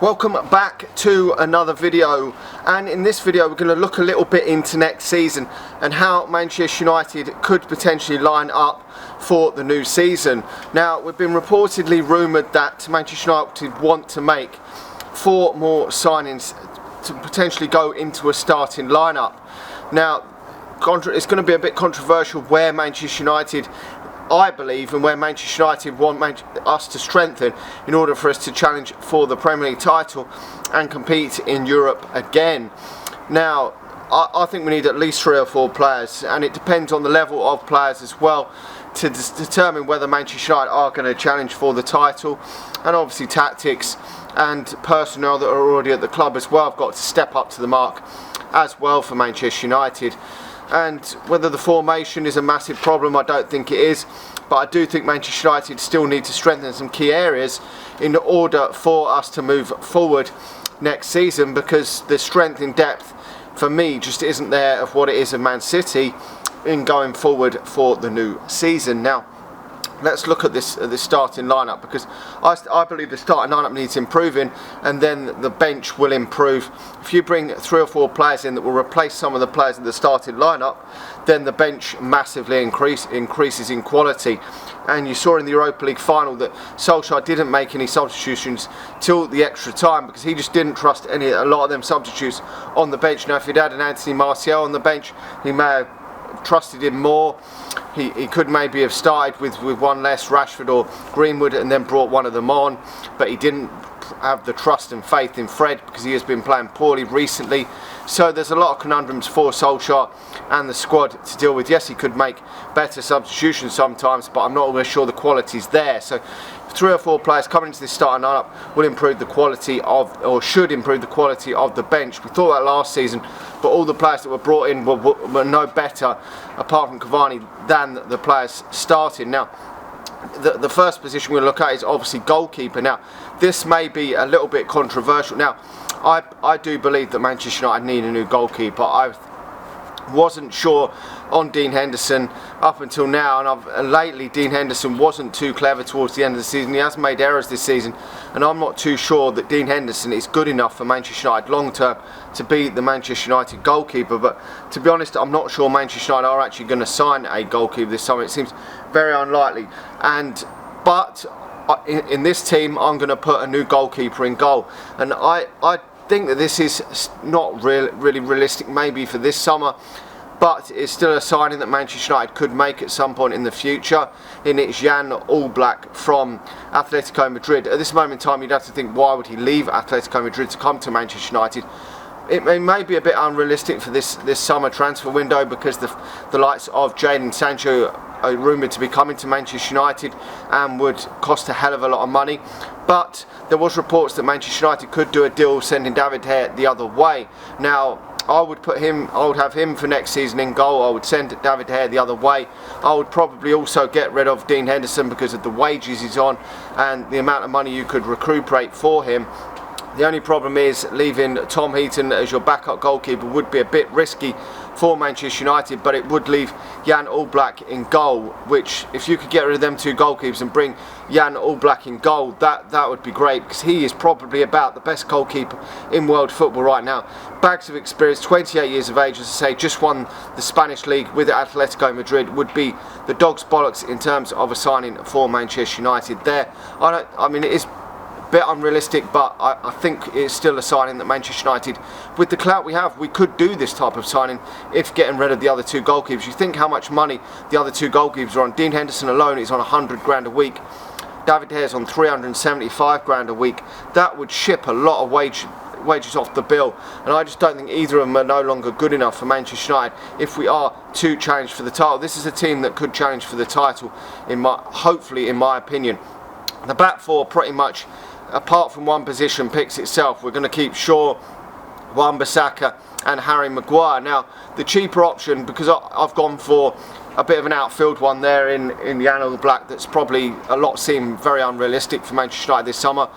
Welcome back to another video, and in this video we're going to look a little bit into next season and how Manchester United could potentially line up for the new season. Now, we've been reportedly rumoured that Manchester United want to make 4 more signings to potentially go into a starting lineup. Now, it's going to be a bit controversial where Manchester United, I believe, and where Manchester United want us to strengthen in order for us to challenge for the Premier League title and compete in Europe again. Now, I think we need at least 3 or 4 players, and it depends on the level of players as well to determine whether Manchester United are going to challenge for the title, and obviously tactics and personnel that are already at the club as well have got to step up to the mark as well for Manchester United. And whether the formation is a massive problem, I don't think it is, but I do think Manchester United still need to strengthen some key areas in order for us to move forward next season, because the strength in depth for me just isn't there of what it is of Man City in going forward for the new season. Now, let's look at this starting lineup, because I believe the starting lineup needs improving, and then the bench will improve. If you bring 3 or 4 players in that will replace some of the players in the starting lineup, then the bench massively increases in quality. And you saw in the Europa League final that Solskjaer didn't make any substitutions till the extra time, because he just didn't trust a lot of them substitutes on the bench. Now, if he'd had an Anthony Martial on the bench, he may have trusted him more. He could maybe have started with one less, Rashford or Greenwood, and then brought one of them on, but he didn't have the trust and faith in Fred because he has been playing poorly recently. So there's a lot of conundrums for Solskjaer and the squad to deal with. Yes, he could make better substitutions sometimes, but I'm not always sure the quality's there. So 3 or 4 players coming into this starting lineup will improve the quality of, or should improve the quality of, the bench. We thought that last season, but all the players that were brought in were no better, apart from Cavani, than the players starting. Now, the first position we'll look at is obviously goalkeeper. Now, this may be a little bit controversial. Now, I do believe that Manchester United need a new goalkeeper. I wasn't sure on Dean Henderson up until now, and lately Dean Henderson wasn't too clever towards the end of the season. He has made errors this season, and I'm not too sure that Dean Henderson is good enough for Manchester United long term to be the Manchester United goalkeeper. But to be honest, I'm not sure Manchester United are actually going to sign a goalkeeper this summer. It seems very unlikely. But in this team, I'm going to put a new goalkeeper in goal, and I think that this is not really realistic maybe for this summer, but it's still a signing that Manchester United could make at some point in the future, and it's Jan Oblak from Atletico Madrid. At this moment in time, you'd have to think, why would he leave Atletico Madrid to come to Manchester United? It may be a bit unrealistic for this summer transfer window, because the likes of Jaden Sancho are rumoured to be coming to Manchester United and would cost a hell of a lot of money. But there was reports that Manchester United could do a deal sending David De Gea the other way. Now, I would have him for next season in goal. I would send David De Gea the other way. I would probably also get rid of Dean Henderson because of the wages he's on and the amount of money you could recuperate for him. The only problem is leaving Tom Heaton as your backup goalkeeper would be a bit risky for Manchester United, but it would leave Jan Oblak in goal, which, if you could get rid of them 2 goalkeepers and bring Jan Oblak in goal, that would be great, because he is probably about the best goalkeeper in world football right now. Bags of experience, 28 years of age, as I say, just won the Spanish league with Atletico Madrid, would be the dog's bollocks in terms of a signing for Manchester United there. I mean, it is bit unrealistic, but I think it's still a signing that Manchester United, with the clout we have, we could do this type of signing if getting rid of the other 2 goalkeepers. You think how much money the other 2 goalkeepers are on. Dean Henderson alone is on 100 grand a week. David De Gea is on 375 grand a week. That would ship a lot of wages off the bill, and I just don't think either of them are no longer good enough for Manchester United if we are to challenge for the title. This is a team that could challenge for the title, hopefully, in my opinion. The back 4 pretty much, apart from one position, picks itself. We're going to keep Shaw, Wan-Bissaka and Harry Maguire. Now, the cheaper option, because I've gone for a bit of an outfield one there in Jan Oblak, that's probably seem very unrealistic for Manchester United this summer.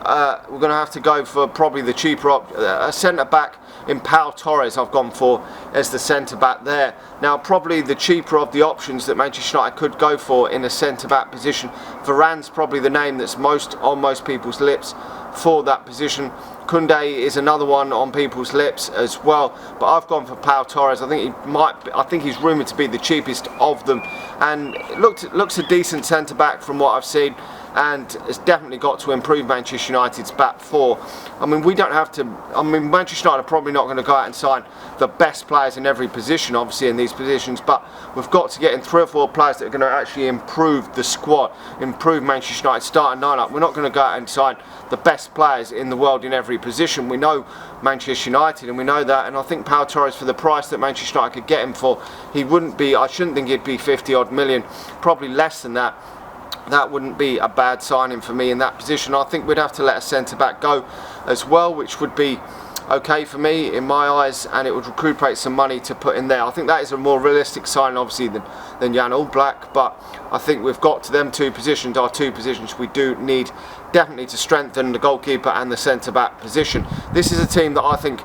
We're going to have to go for probably the cheaper a centre back in Pau Torres. I've gone for as the centre back there. Now, probably the cheaper of the options that Manchester United could go for in a centre back position. Varane's probably the name that's most on most people's lips for that position. Koundé is another one on people's lips as well, but I've gone for Pau Torres. I think he's rumoured to be the cheapest of them, and it looks a decent centre back from what I've seen, and has definitely got to improve Manchester United's back four. I mean, we don't have to. I mean, Manchester United are probably not going to go out and sign the best players in every position, obviously in these positions, but we've got to get in 3 or 4 players that are going to actually improve the squad, improve Manchester United's starting lineup. We're not going to go out and sign the best players in the world in every position. We know Manchester United, and we know that, and I think Pau Torres, for the price that Manchester United could get him for, he wouldn't be, I shouldn't think he'd be 50 odd million, probably less than that. That wouldn't be a bad signing for me in that position. I think we'd have to let a centre back go as well, which would be okay for me in my eyes, and it would recuperate some money to put in there. I think that is a more realistic sign, obviously, than Jan Oblak, but I think we've got to them 2 positions, our 2 positions we do need definitely to strengthen: the goalkeeper and the centre back position. This is a team that I think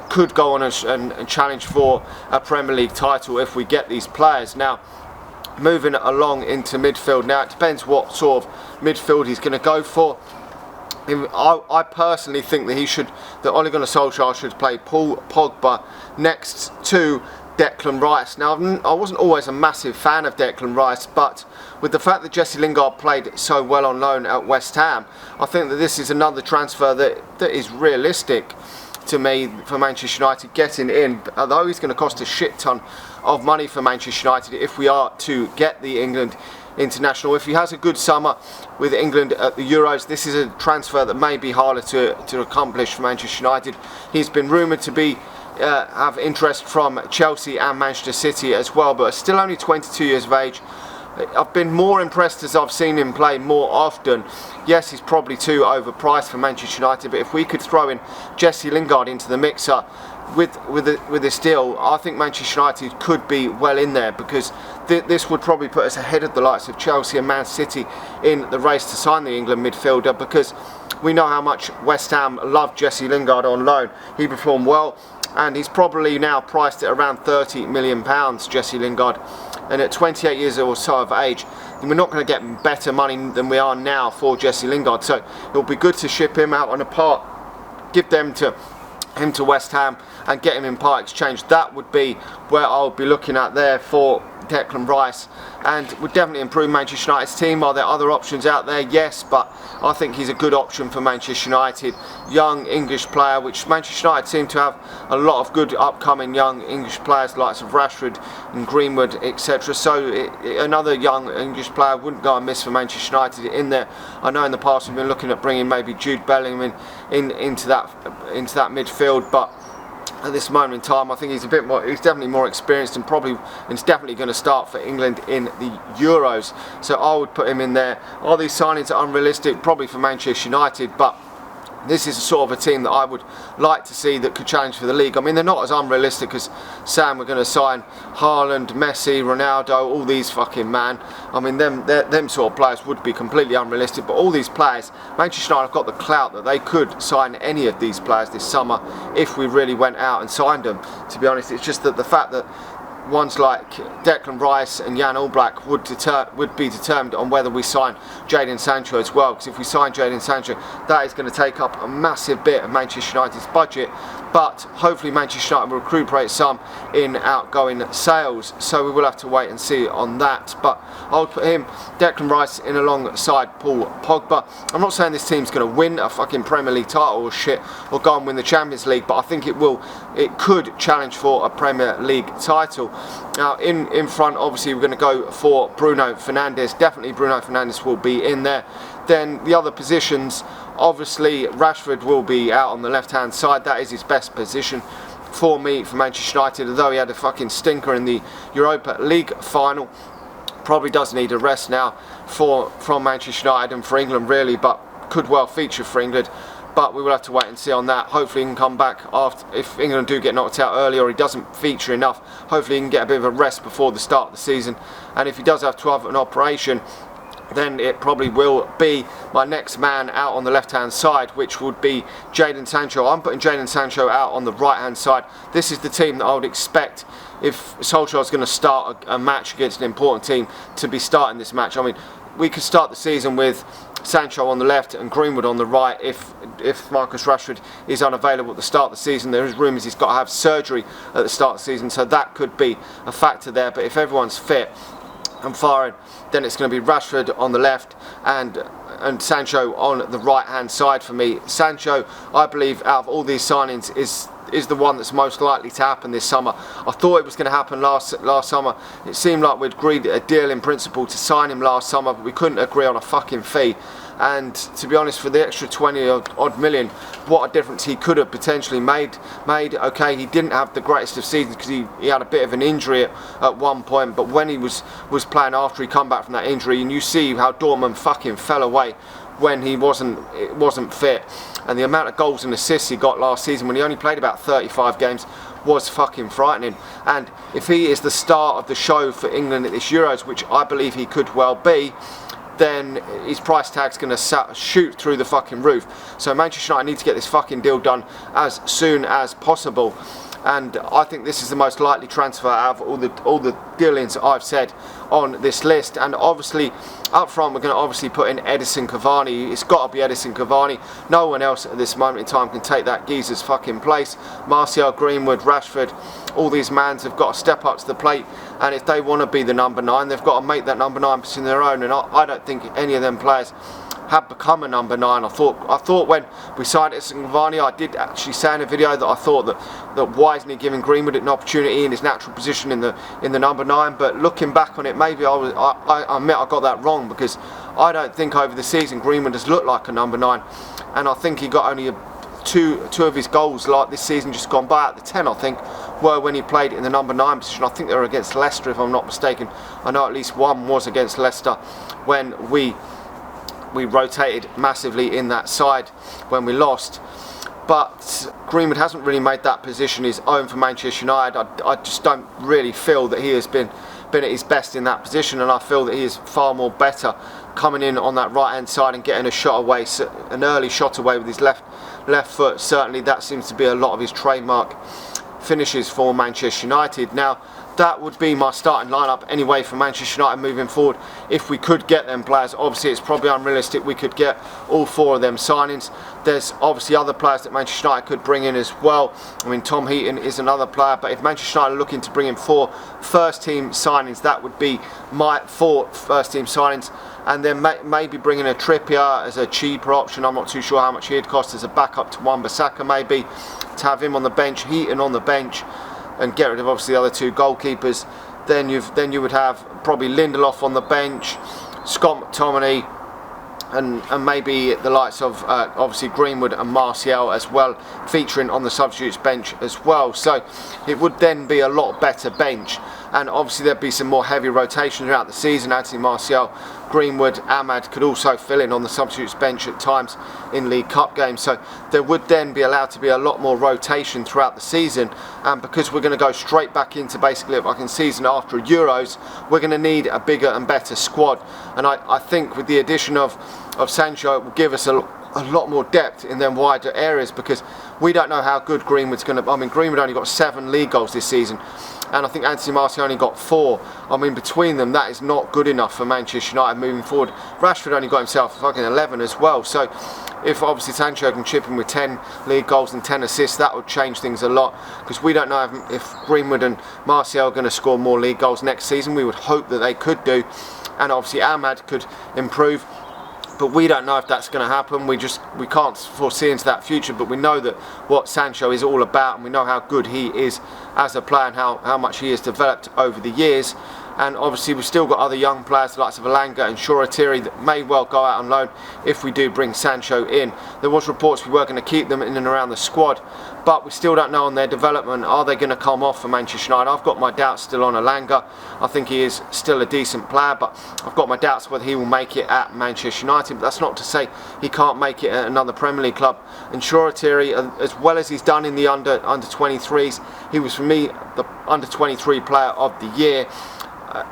could go on and challenge for a Premier League title if we get these players. Now, moving along into midfield. Now, it depends what sort of midfield he's going to go for. I personally think that Ole Gunnar Solskjaer should play Paul Pogba next to Declan Rice. Now, I wasn't always a massive fan of Declan Rice, but with the fact that Jesse Lingard played so well on loan at West Ham, I think that this is another transfer that is realistic to me for Manchester United getting in, although he's going to cost a shit ton of money for Manchester United if we are to get the England international. If he has a good summer with England at the Euros, this is a transfer that may be harder to accomplish for Manchester United. He's been rumoured to have interest from Chelsea and Manchester City as well, but still only 22 years of age. I've been more impressed as I've seen him play more often. Yes, he's probably too overpriced for Manchester United, but if we could throw in Jesse Lingard into the mixer with this deal, I think Manchester United could be well in there, because this would probably put us ahead of the likes of Chelsea and Man City in the race to sign the England midfielder, because we know how much West Ham loved Jesse Lingard on loan. He performed well, and he's probably now priced at around £30 million, Jesse Lingard, and at 28 years or so of age, we're not going to get better money than we are now for Jesse Lingard. So it'll be good to ship him out on a part, give him to West Ham, and get him in part exchange. That would be where I'll be looking at there for Declan Rice, and would definitely improve Manchester United's team. Are there other options out there? Yes, but I think he's a good option for Manchester United. Young English player, which Manchester United seem to have a lot of good upcoming young English players, like of Rashford and Greenwood, etc. So another young English player wouldn't go amiss for Manchester United in there. I know in the past we've been looking at bringing maybe Jude Bellingham into that midfield, but at this moment in time, I think he's definitely more experienced, and he's definitely going to start for England in the Euros. So I would put him in there. Are these signings unrealistic? Probably for Manchester United, but this is a sort of a team that I would like to see that could challenge for the league. I mean, they're not as unrealistic as saying we're going to sign Haaland, Messi, Ronaldo, all these fucking man. I mean, them sort of players would be completely unrealistic, but all these players, Manchester United have got the clout that they could sign any of these players this summer if we really went out and signed them. To be honest, it's just that the fact that ones like Declan Rice and Jan Oblak would be determined on whether we sign Jaden Sancho as well, because if we sign Jaden Sancho, that is going to take up a massive bit of Manchester United's budget, but hopefully Manchester United will recuperate some in outgoing sales, so we will have to wait and see on that. But I would put Declan Rice, in alongside Paul Pogba. I'm not saying this team's going to win a fucking Premier League title or shit, or go and win the Champions League, but I think it could challenge for a Premier League title. Now, in front, obviously, we're going to go for Bruno Fernandes. Definitely Bruno Fernandes will be in there. Then the other positions, obviously, Rashford will be out on the left-hand side. That is his best position for me, for Manchester United, although he had a fucking stinker in the Europa League final. Probably does need a rest now from Manchester United and for England, really, but could well feature for England. But we will have to wait and see on that. Hopefully he can come back after, if England do get knocked out early, or he doesn't feature enough, hopefully he can get a bit of a rest before the start of the season. And if he does have to have an operation, then it probably will be my next man out on the left hand side, which would be Jaden Sancho. I'm putting Jaden Sancho out on the right hand side. This is the team that I would expect, if Solskjaer is going to start a match against an important team, to be starting this match. I mean, we could start the season with Sancho on the left and Greenwood on the right. If Marcus Rashford is unavailable at the start of the season, there is rumours he's got to have surgery at the start of the season, so that could be a factor there. But if everyone's fit and firing, then it's going to be Rashford on the left and Sancho on the right hand side for me. Sancho, I believe, out of all these signings, is the one that's most likely to happen this summer. I thought it was going to happen last summer. It seemed like we'd agreed a deal in principle to sign him last summer, but we couldn't agree on a fucking fee. And to be honest, for the extra 20 odd million, what a difference he could have potentially made. Okay, he didn't have the greatest of seasons because he had a bit of an injury at one point, but when he was playing after he come back from that injury, and you see how Dortmund fucking fell away when he wasn't fit, and the amount of goals and assists he got last season when he only played about 35 games was fucking frightening. And if he is the star of the show for England at this Euros, which I believe he could well be, then his price tag's going to shoot through the fucking roof. So Manchester United need to get this fucking deal done as soon as possible. And I think this is the most likely transfer out of all the dealings I've said on this list. And obviously up front we're going to obviously put in Edinson Cavani. It's got to be Edinson Cavani. No one else at this moment in time can take that geezer's fucking place. Martial, Greenwood, Rashford, all these mans have got to step up to the plate, and if they want to be the number 9, they've got to make that number 9 position their own. And I don't think any of them players have become a number 9. I thought when we signed Edinson Cavani, I did actually say in a video that I thought that why isn't he giving Greenwood an opportunity in his natural position in the number 9? But looking back on it, maybe I admit I got that wrong, because I don't think over the season Greenwood has looked like a number 9, and I think he got only two of his goals like this season just gone by at the 10, I think, were when he played in the number 9 position. I think they were against Leicester, if I'm not mistaken. I know at least one was against Leicester when we rotated massively in that side when we lost. But Greenwood hasn't really made that position his own for Manchester United. I just don't really feel that he has been at his best in that position, and I feel that he is far more better coming in on that right hand side and getting a shot away, an early shot away with his left foot. Certainly that seems to be a lot of his trademark finishes for Manchester United. Now that would be my starting lineup anyway for Manchester United moving forward. If we could get them players, obviously it's probably unrealistic we could get all 4 of them signings. There's obviously other players that Manchester United could bring in as well. I mean, Tom Heaton is another player, but if Manchester United are looking to bring in 4 first team signings, that would be my 4 first team signings. And then maybe bringing a Trippier as a cheaper option. I'm not too sure how much he'd cost as a backup to Wan-Bissaka, maybe, to have him on the bench, Heaton on the bench, and get rid of obviously the other 2 goalkeepers. Then you would have probably Lindelof on the bench, Scott McTominay, and maybe the likes of obviously Greenwood and Martial as well, featuring on the substitutes bench as well. So it would then be a lot better bench, and obviously there'd be some more heavy rotation throughout the season. Anthony Martial, Greenwood, Ahmad could also fill in on the substitutes bench at times in League Cup games, so there would then be allowed to be a lot more rotation throughout the season. And because we're going to go straight back into basically a fucking season after Euros, we're going to need a bigger and better squad. And I think with the addition of Sancho, it will give us a lot more depth in them wider areas, because we don't know how good Greenwood's going to. I mean, Greenwood only got 7 league goals this season, and I think Anthony Martial only got 4. I mean, between them, that is not good enough for Manchester United moving forward. Rashford only got himself fucking 11 as well. So if obviously Sancho can chip in with 10 league goals and 10 assists, that would change things a lot, because we don't know if Greenwood and Martial are going to score more league goals next season. We would hope that they could do, and obviously Ahmad could improve, but we don't know if that's going to happen. We can't foresee into that future, but we know that what Sancho is all about, and we know how good he is as a player and how much he has developed over the years. And obviously we've still got other young players, the likes of Lingard and Shoretiri, that may well go out on loan if we do bring Sancho in. There was reports we were going to keep them in and around the squad, but we still don't know on their development. Are they going to come off for Manchester United? I've got my doubts still on Lingard. I think he is still a decent player, but I've got my doubts whether he will make it at Manchester United. But that's not to say he can't make it at another Premier League club. And Shoretiri, as well as he's done in the under 23s, he was for me the under 23 player of the year.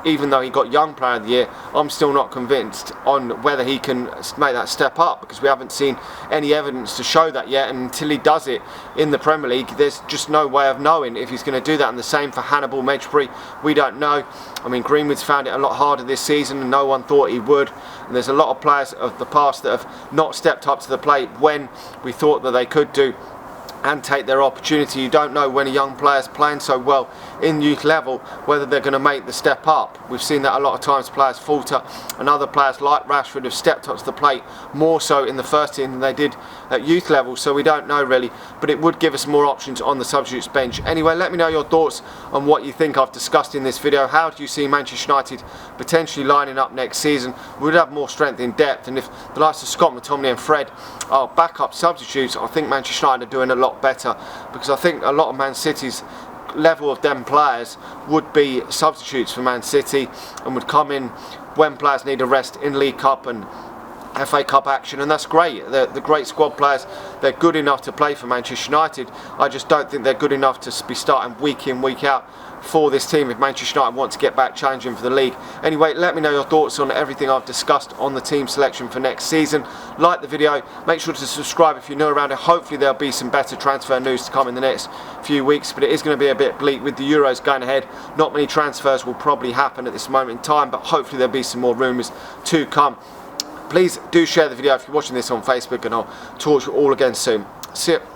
even though he got Young Player of the Year, I'm still not convinced on whether he can make that step up, because we haven't seen any evidence to show that yet, and until he does it in the Premier League, there's just no way of knowing if he's going to do that. And the same for Hannibal Mejbri, we don't know. I mean, Greenwood's found it a lot harder this season, and no one thought he would. And there's a lot of players of the past that have not stepped up to the plate when we thought that they could do, and take their opportunity. You don't know when a young player's playing so well in youth level whether they're going to make the step up. We've seen that a lot of times players falter, and other players like Rashford have stepped up to the plate more so in the first team than they did at youth level, so we don't know really, but it would give us more options on the substitutes bench. Anyway, let me know your thoughts on what you think I've discussed in this video. How do you see Manchester United potentially lining up next season? We'd have more strength in depth, and if the likes of Scott McTominay and Fred are backup substitutes, I think Manchester United are doing a lot better, because I think a lot of Man City's level of them players would be substitutes for Man City and would come in when players need a rest in League Cup and FA Cup action, and that's great. They're great squad players. They're good enough to play for Manchester United. I just don't think they're good enough to be starting week in, week out for this team if Manchester United want to get back challenging for the league. Anyway, let me know your thoughts on everything I've discussed on the team selection for next season. Like the video, make sure to subscribe if you're new around it. Hopefully there'll be some better transfer news to come in the next few weeks, but it is going to be a bit bleak with the Euros going ahead. Not many transfers will probably happen at this moment in time, but hopefully there'll be some more rumours to come. Please do share the video if you're watching this on Facebook, and I'll talk to you all again soon. See you.